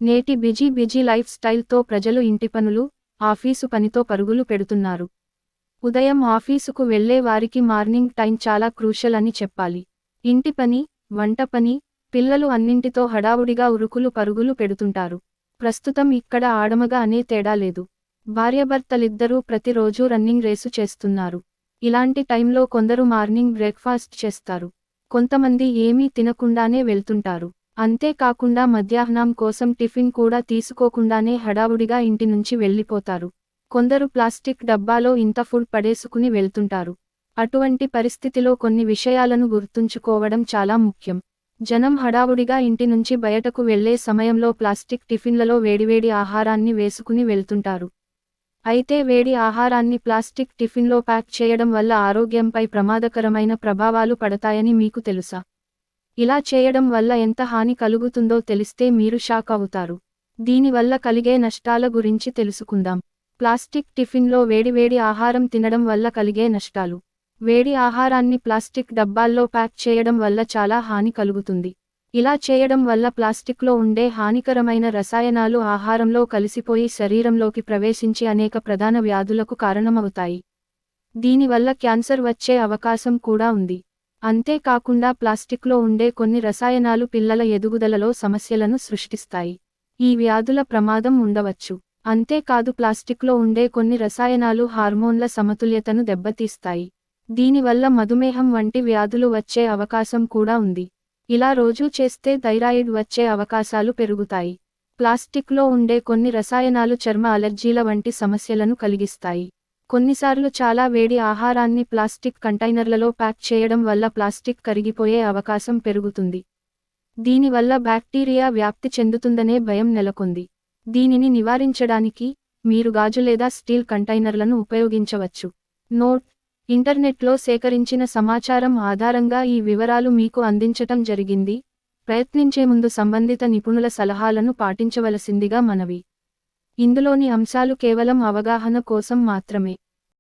నేటి busy life స్టైల్తో ప్రజలు ఇంటి పనులు, ఆఫీసు పనితో పరుగులు పెడుతున్నారు. ఉదయం ఆఫీసుకు వెళ్లే వారికి మార్నింగ్ టైం చాలా క్రూషల్ అని చెప్పాలి. ఇంటి పని, వంట పని, పిల్లలు అన్నింటితో హడావుడిగా ఉరుకులు పరుగులు పెడుతుంటారు. ప్రస్తుతం ఇక్కడ ఆడమగ అనే తేడా లేదు. భార్యాభర్తలిద్దరూ ప్రతిరోజూ రన్నింగ్ రేసు చేస్తున్నారు. ఇలాంటి టైంలో కొందరు మార్నింగ్ బ్రేక్ఫాస్ట్ చేస్తారు. కొంతమంది ఏమీ తినకుండానే వెళ్తుంటారు. అంతేకాకుండా మధ్యాహ్నం కోసం టిఫిన్ కూడా తీసుకోకుండానే హడావుడిగా ఇంటి నుంచి వెళ్లిపోతారు. కొందరు ప్లాస్టిక్ డబ్బాలో ఇంత ఫుడ్ పడేసుకుని వెళ్తుంటారు. అటువంటి పరిస్థితిలో కొన్ని విషయాలను గుర్తుంచుకోవడం చాలా ముఖ్యం. జనం హడావుడిగా ఇంటి నుంచి బయటకు వెళ్లే సమయంలో ప్లాస్టిక్ టిఫిన్లలో వేడివేడి ఆహారాన్ని వేసుకుని వెళ్తుంటారు. అయితే వేడి ఆహారాన్ని ప్లాస్టిక్ టిఫిన్లో ప్యాక్ చేయడం వల్ల ఆరోగ్యంపై ప్రమాదకరమైన ప్రభావాలు పడతాయని మీకు తెలుసా? ఇలా చేయడం వల్ల ఎంత హాని కలుగుతుందో తెలిస్తే మీరు షాక్ అవుతారు. దీనివల్ల కలిగే నష్టాల గురించి తెలుసుకుందాం. ప్లాస్టిక్ టిఫిన్లో వేడివేడి ఆహారం తినడం వల్ల కలిగే నష్టాలు. వేడి ఆహారాన్ని ప్లాస్టిక్ డబ్బాల్లో ప్యాక్ చేయడం వల్ల చాలా హాని కలుగుతుంది. ఇలా చేయడం వల్ల ప్లాస్టిక్లో ఉండే హానికరమైన రసాయనాలు ఆహారంలో కలిసిపోయి శరీరంలోకి ప్రవేశించి అనేక ప్రధాన వ్యాధులకు కారణమవుతాయి. దీనివల్ల క్యాన్సర్ వచ్చే అవకాశం కూడా ఉంది. అంతేకాకుండా ప్లాస్టిక్లో ఉండే కొన్ని రసాయనాలు పిల్లల ఎదుగుదలలో సమస్యలను సృష్టిస్తాయి. ఈ వ్యాధుల ప్రమాదం ఉండవచ్చు. అంతేకాదు ప్లాస్టిక్లో ఉండే కొన్ని రసాయనాలు హార్మోన్ల సమతుల్యతను దెబ్బతీస్తాయి. దీనివల్ల మధుమేహం వంటి వ్యాధులు వచ్చే అవకాశం కూడా ఉంది. ఇలా రోజూ చేస్తే థైరాయిడ్ వచ్చే అవకాశాలు పెరుగుతాయి. ప్లాస్టిక్లో ఉండే కొన్ని రసాయనాలు చర్మ అలర్జీల వంటి సమస్యలను కలిగిస్తాయి. కొన్నిసార్లు చాలా వేడి ఆహారాన్ని ప్లాస్టిక్ కంటైనర్లలో ప్యాక్ చేయడం వల్ల ప్లాస్టిక్ కరిగిపోయే అవకాశం పెరుగుతుంది. దీనివల్ల బ్యాక్టీరియా వ్యాప్తి చెందుతుందనే భయం నెలకొంది. దీనిని నివారించడానికి మీరు గాజు లేదా స్టీల్ కంటైనర్లను ఉపయోగించవచ్చు. నోట్: ఇంటర్నెట్లో సేకరించిన సమాచారం ఆధారంగా ఈ వివరాలు మీకు అందించటం జరిగింది. ప్రయత్నించే ముందు సంబంధిత నిపుణుల సలహాలను పాటించవలసిందిగా మనవి. ఇందులోని అంశాలు కేవలం అవగాహన కోసం మాత్రమే.